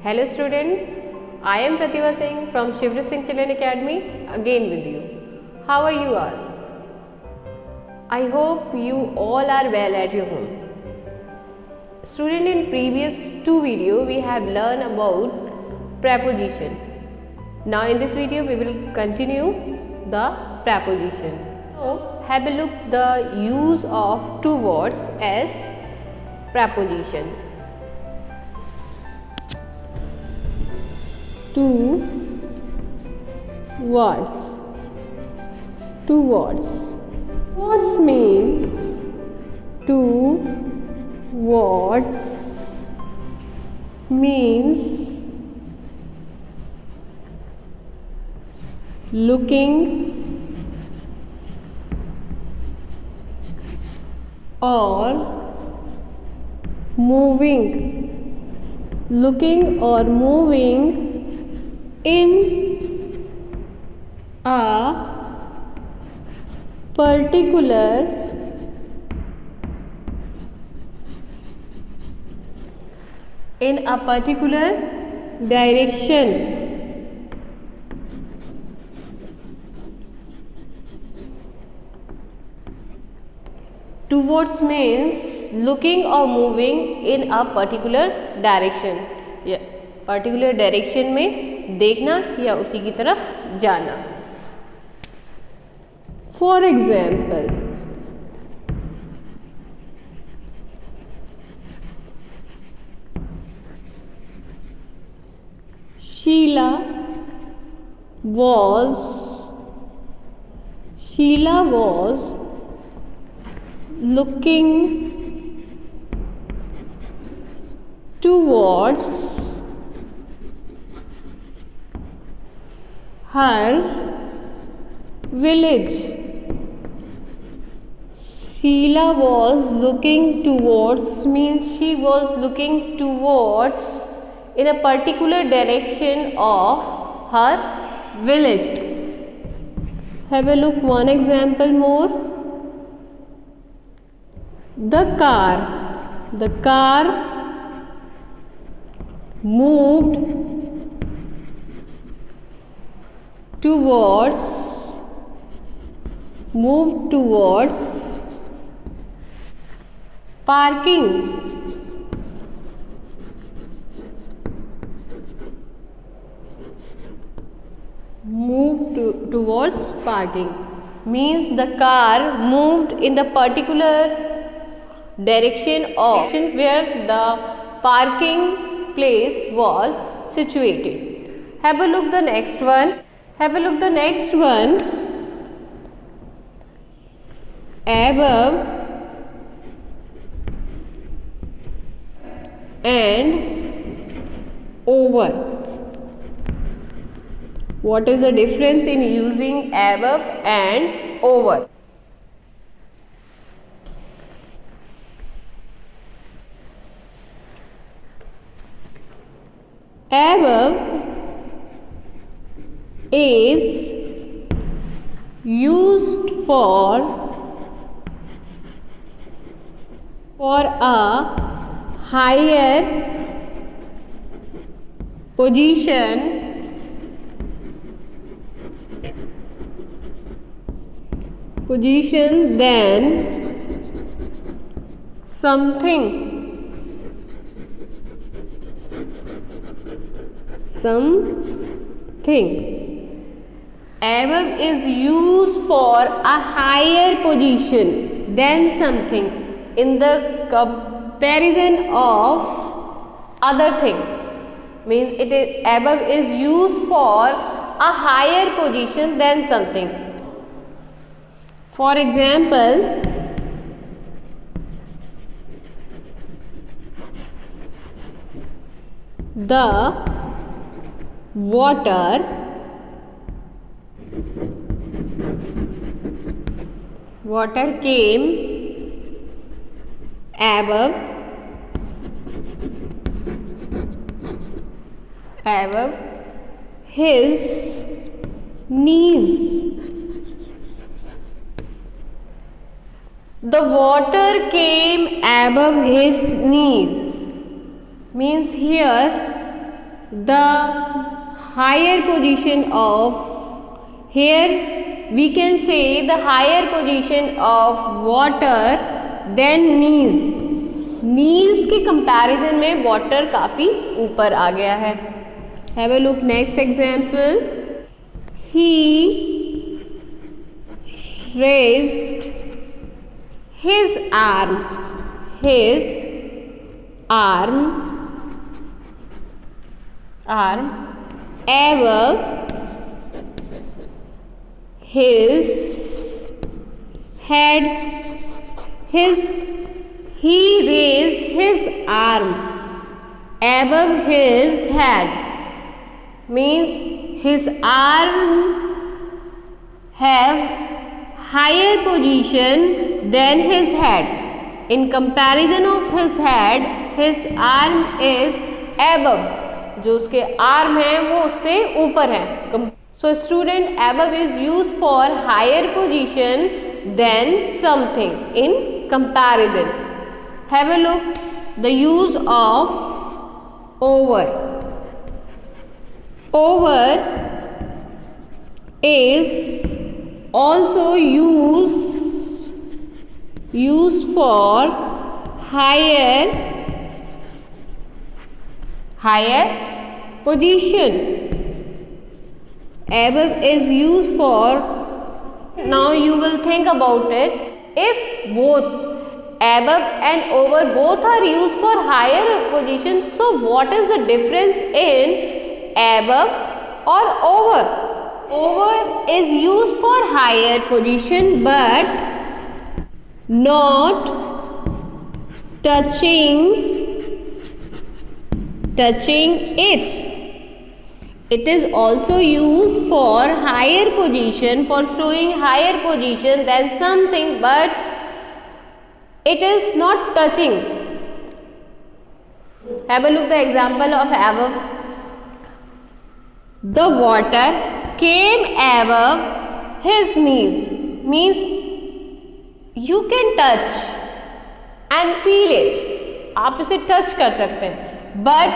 Hello student, I am Pratibha Singh from Shivrit Singh Children Academy again with you. How are you all? I hope you all are well at your home. Student, in previous two videos we have learned about preposition. Now in this video we will continue the preposition. So have a look the use of two words as preposition. Two words. Two words. Words means two words means looking or moving. Looking or moving in a particular direction. Towards means looking or moving in a particular direction. Particular direction में देखना या उसी की तरफ जाना. For example, Sheela was looking towards her village. Sheila was looking towards means she was looking towards in a particular direction of her village. Have a look one example more. The car moved towards parking. Towards parking means the car moved in the particular direction of where the parking place was situated. Have a look the next one. Above and over. What is the difference in using above and over? Above is used for a higher position than something. Above is used for a higher position than something in the comparison of other thing. Means above is used for a higher position than something. For example, the water came above his knees. The water came above his knees. Means here the higher position of, here we can say the higher position of water than knees. knees के comparison में water काफ़ी ऊपर आ गया है. Have a look next example. He raised his arm above his head. He raised his arm above his head means his arm have higher position than his head. In comparison of his head, his arm is above. जो उसके arm है वो उससे ऊपर है. So student, above is used for higher position than something in comparison. Have a look the use of over. Over is also used for higher position. Above is used for, now you will think about it, if both above and over both are used for higher position, so what is the difference in above or over? Over is used for higher position but not touching it. It is also used for higher position, for showing higher position than something, but it is not touching. Have a look the example of above. The water came above his knees means you can touch and feel it. आप इसे touch कर सकते हैं. But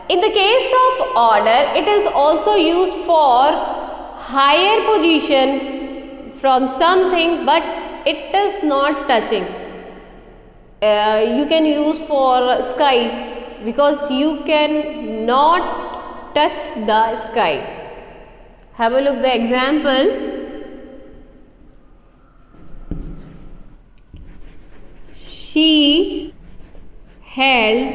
in the case of order, it is also used for higher position from something, but it is not touching. You can use for sky because you can not touch the sky. Have a look the example. She held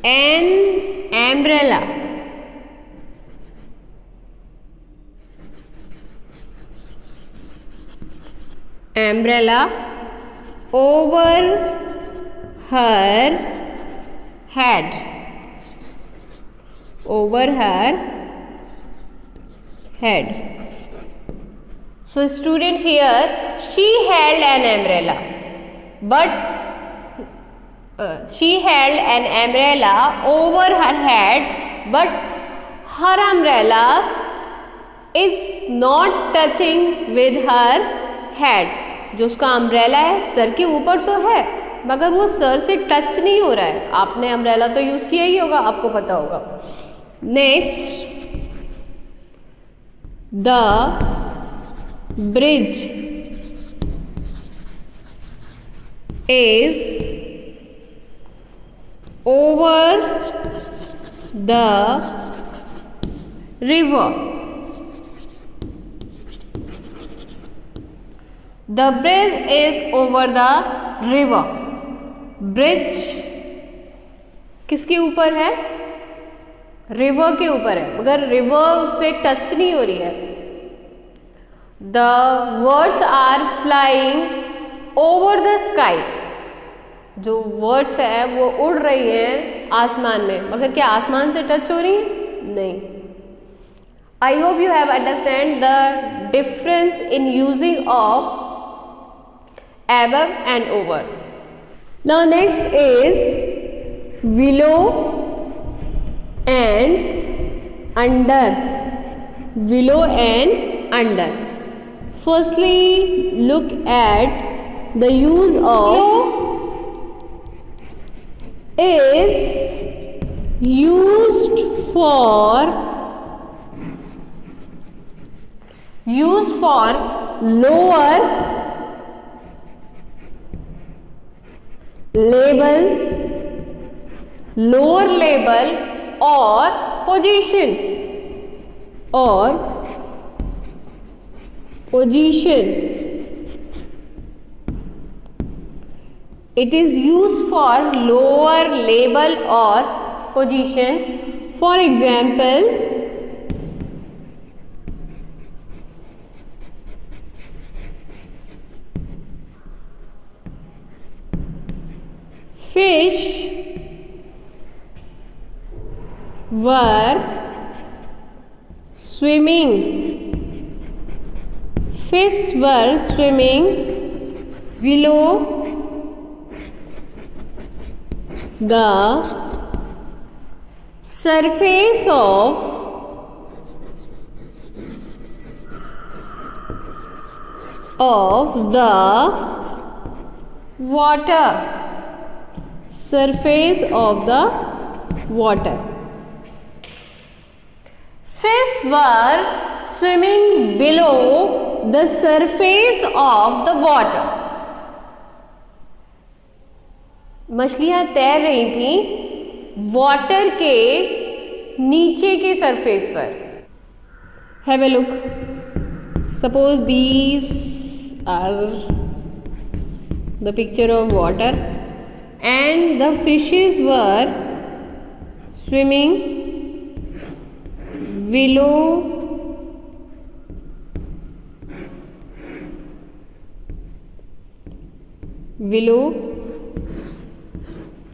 an umbrella. Over her head. So student, here she held an umbrella, but she held an umbrella over her head, but her umbrella is not touching with her head. जो उसका umbrella है sir के ऊपर तो है मगर वो sir से टच नहीं हो रहा है. आपने अम्ब्रेला तो यूज किया ही होगा, आपको पता होगा. Next, the bridge is over the river. The bridge is over the river. Bridge किसके ऊपर है? रिवर के ऊपर है मगर रिवर उससे टच नहीं हो रही है. The words are flying over the sky. जो वर्ड्स है वो उड़ रही हैं आसमान में मगर क्या आसमान से टच हो रही है? नहीं. I hope you have understand the difference in using of above and over. Now next is below and under. Below and under. Firstly, look at the use of is used for lower label or position it is used for lower label or position. For example, fish were swimming below the surface of the water. Fish were swimming below the surface of the water. मछलियां तैर रही थी water के नीचे के surface पर. Have a look. Suppose these are the picture of water and the fishes were swimming below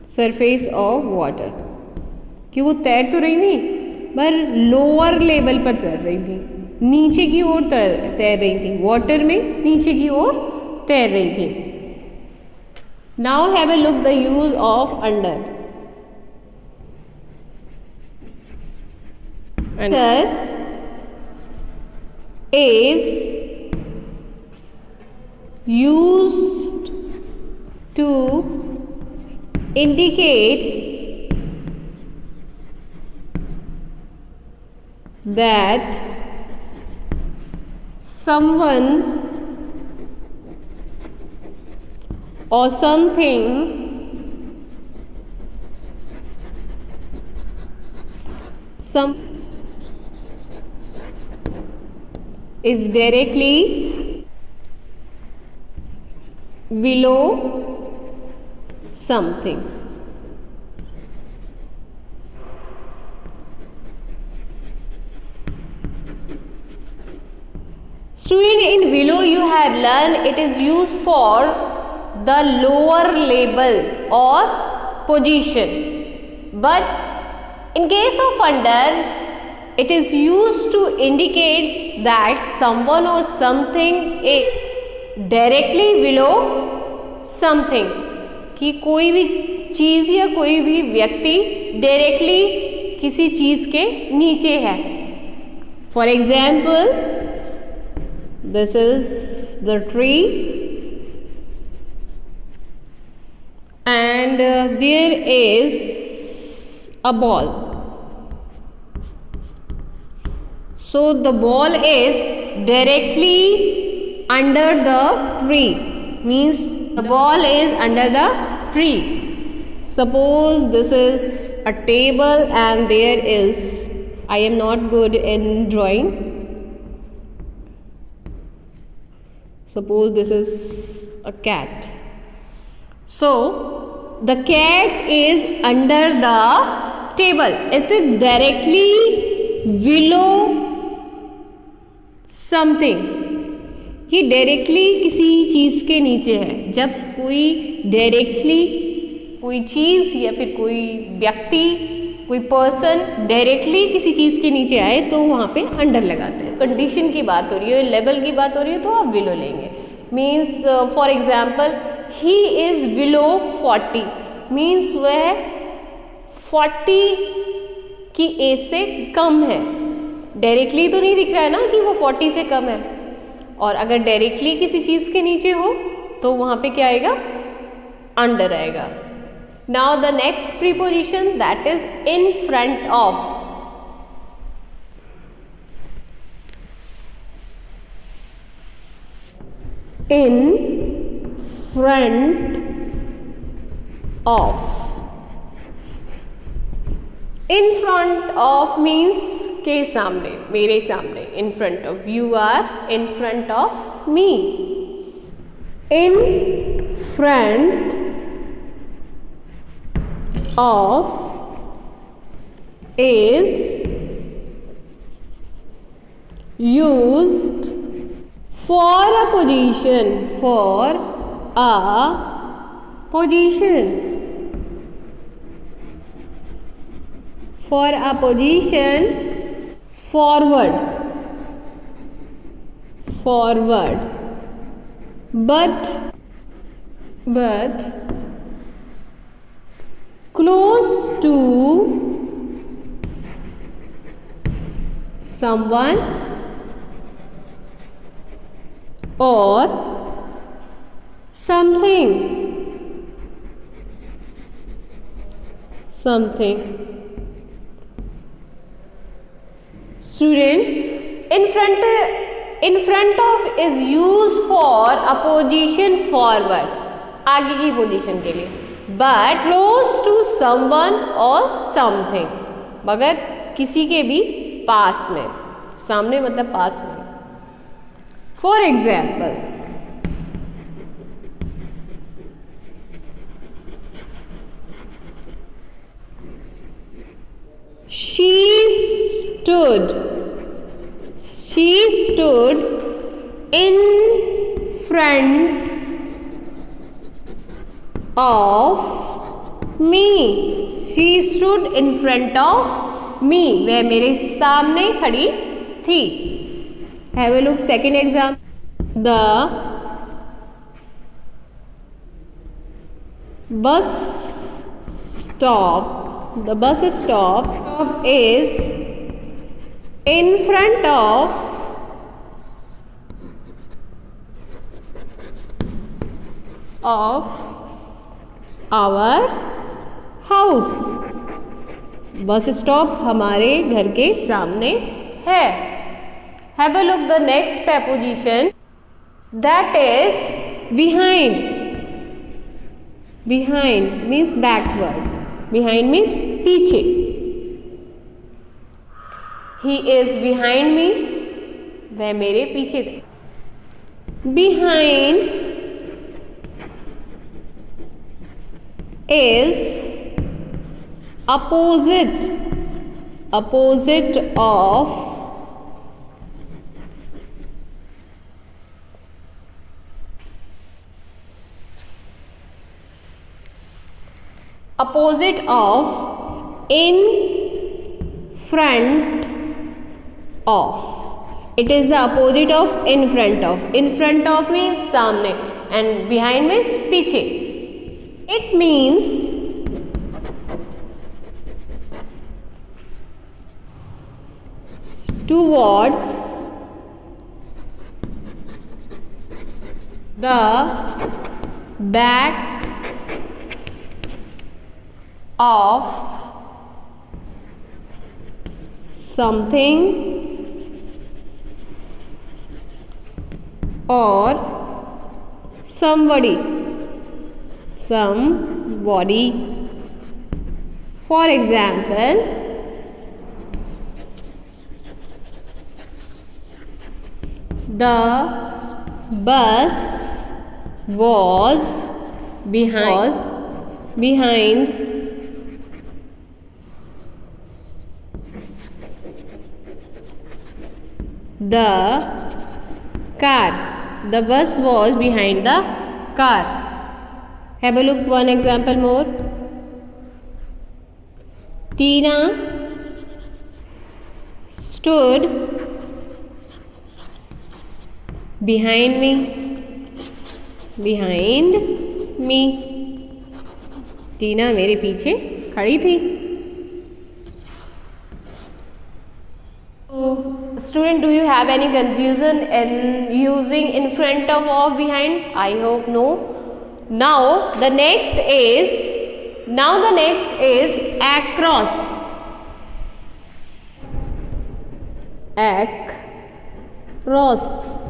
surface of water. कि वो तैर तो रही थी पर लोअर लेवल पर तैर रही थी, नीचे की ओर तैर रही थी, वाटर में नीचे की ओर तैर रही थी. Now have a look the use of under. Under is used to indicate that someone or something is directly below something. Student, in below you have learned it is used for the lower label or position, but in case of under it is used to indicate that someone or something is directly below something, कि कोई भी चीज़ या कोई भी व्यक्ति directly किसी चीज़ के नीचे है. For example, this is the tree and there is a ball. So the ball is directly under the tree, means the ball is under the tree. Suppose this is a table and there is, I am not good in drawing. Suppose this is a cat. So the cat is under the table. It is directly below something. ये directly किसी चीज़ के नीचे है. जब कोई directly कोई चीज़ या फिर कोई व्यक्ति, कोई पर्सन डायरेक्टली किसी चीज़ के नीचे आए तो वहाँ पे अंडर लगाते हैं. कंडीशन की बात हो रही है, लेवल की बात हो रही है तो आप बिलो लेंगे. Means for example he is below 40, means वह 40 की एज से कम है. डायरेक्टली तो नहीं दिख रहा है ना कि वो 40 से कम है. और अगर डायरेक्टली किसी चीज़ के नीचे हो तो वहाँ पे क्या आएगा? अंडर आएगा. Now the next preposition, that is in front of. In front of. In front of means के सामने, मेरे सामने. In front of. You are in front of me. In front of is used for a position. For a position. For a position. Forward. Forward. But close to someone or something. Student, in front of is used for a position forward, आगे की position के लिए. But close to someone or something, मगर किसी के भी पास में. सामने मतलब पास में. For example, she stood in front of me. She stood in front of me. वह मेरे सामने खड़ी थी. Have a look. Second example. The bus stop is in front of our house. Bus stop हमारे घर के सामने है. Have a look the next preposition, that is behind. Behind means backward. Behind means पीछे. He is behind me. वह मेरे पीछे थे. Behind is opposite of in front of. It is the opposite of in front of. In front of means सामने and behind means पीछे. It means towards the back of something or somebody. For example, the bus was behind the car. The bus was behind the car. Have a look one example more. Tina stood behind me. टीना मेरे पीछे खड़ी थी. Student, do you have any confusion in using in front of or behind? I hope no. Now the next is Now the next is across.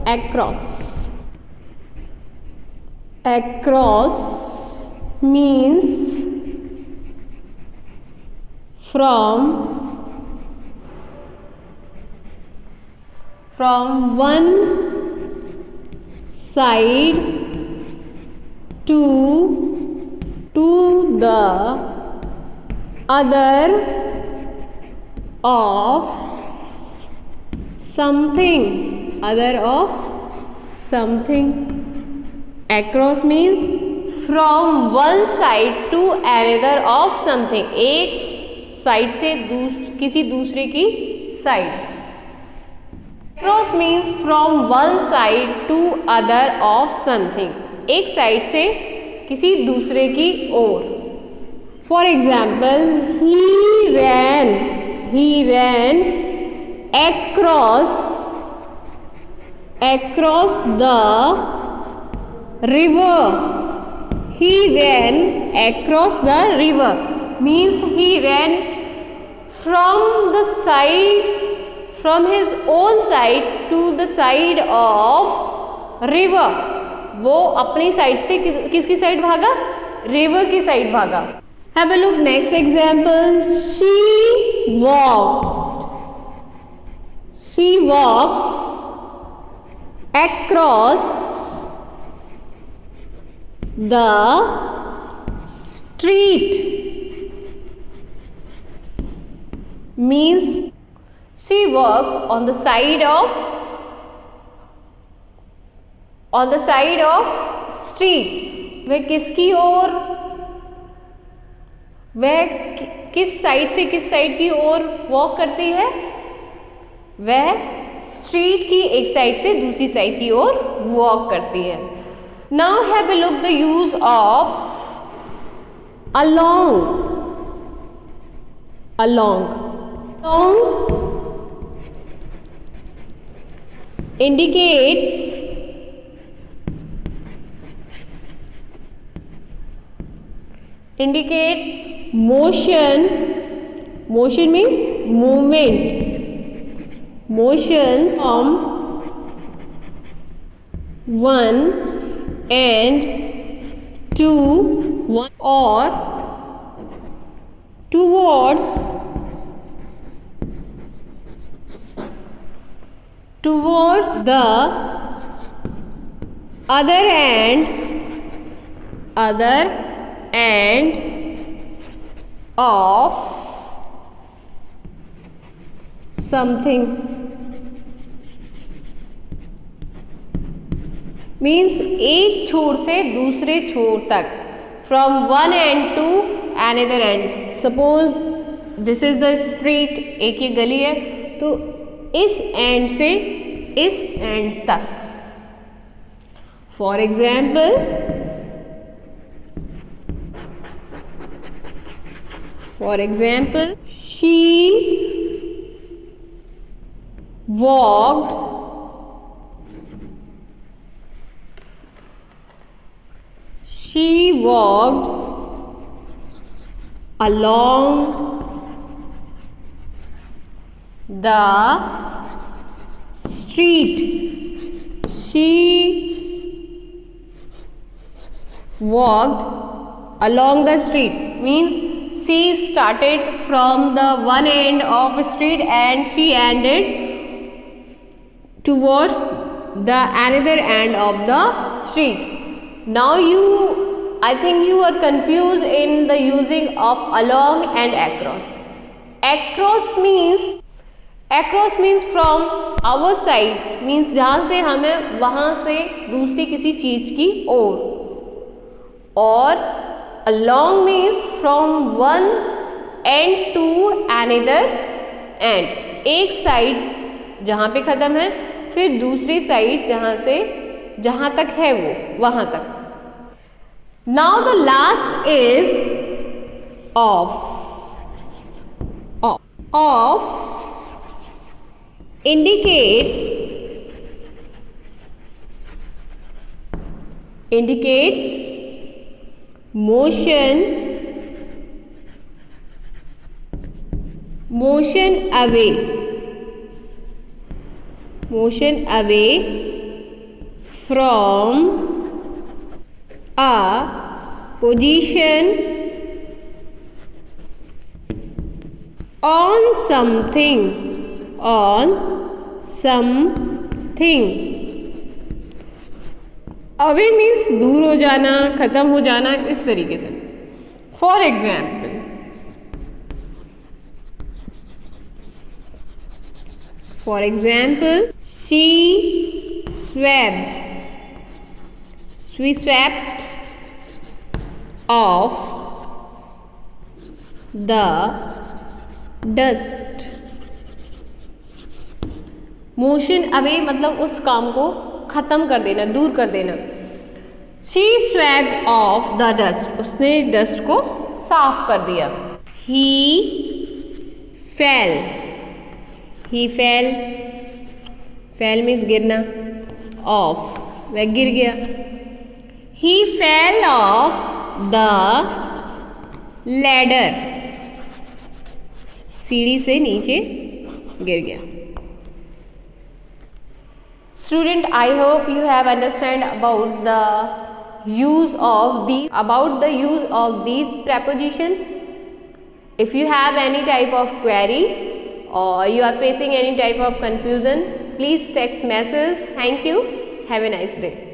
Across. Across means from one side to the other of something. Across means from one side to another of something. एक side से किसी दूसरे की side. Across means from one side to other of something. एक side से किसी दूसरे की ओर. For example, he ran across the river. He ran across the river means he ran from his own side to the side of river. वो अपनी side से किसकी side भागा? रिवर की साइड भागा. Have a look. Next example. She walks across the street means she walks on the side of street. वह किसकी ओर, वह किस साइड से किस साइड की ओर वॉक करती है? वह स्ट्रीट की एक साइड से दूसरी साइड की ओर वॉक करती है. Now have a look the use of along. Along indicates motion. Motion means movement. Motion from one end to one or towards the other end of something. Means एक छोर से दूसरे छोर तक. From one end to another end. Suppose this is the street. एक ये गली है तो इस एंड से इस एंड तक. For example, she walked along the street. She walked along the street means she started from the one end of the street and she ended towards the another end of the street. Now I think you are confused in the using of along and across. Across means from our side means जहाँ से हमें वहाँ से दूसरी किसी चीज की ओर. और along means from one end to another end. एक साइड जहाँ पे खत्म है फिर दूसरी साइड जहाँ तक है वो वहाँ तक. Now the last is off. Off indicates motion motion away, motion away from a position on something, on something. Away means दूर हो जाना, खत्म हो जाना, इस तरीके से. For example, she swept off the dust. Motion away मतलब उस काम को खत्म कर देना, दूर कर देना. She swept off the dust. उसने डस्ट को साफ कर दिया. He fell means गिरना. Off वह गिर गया. He fell off the ladder. सीढ़ी से नीचे गिर गया. Student, I hope you have understand about the use of these preposition. If you have any type of query or you are facing any type of confusion, please text message. Thank you. Have a nice day.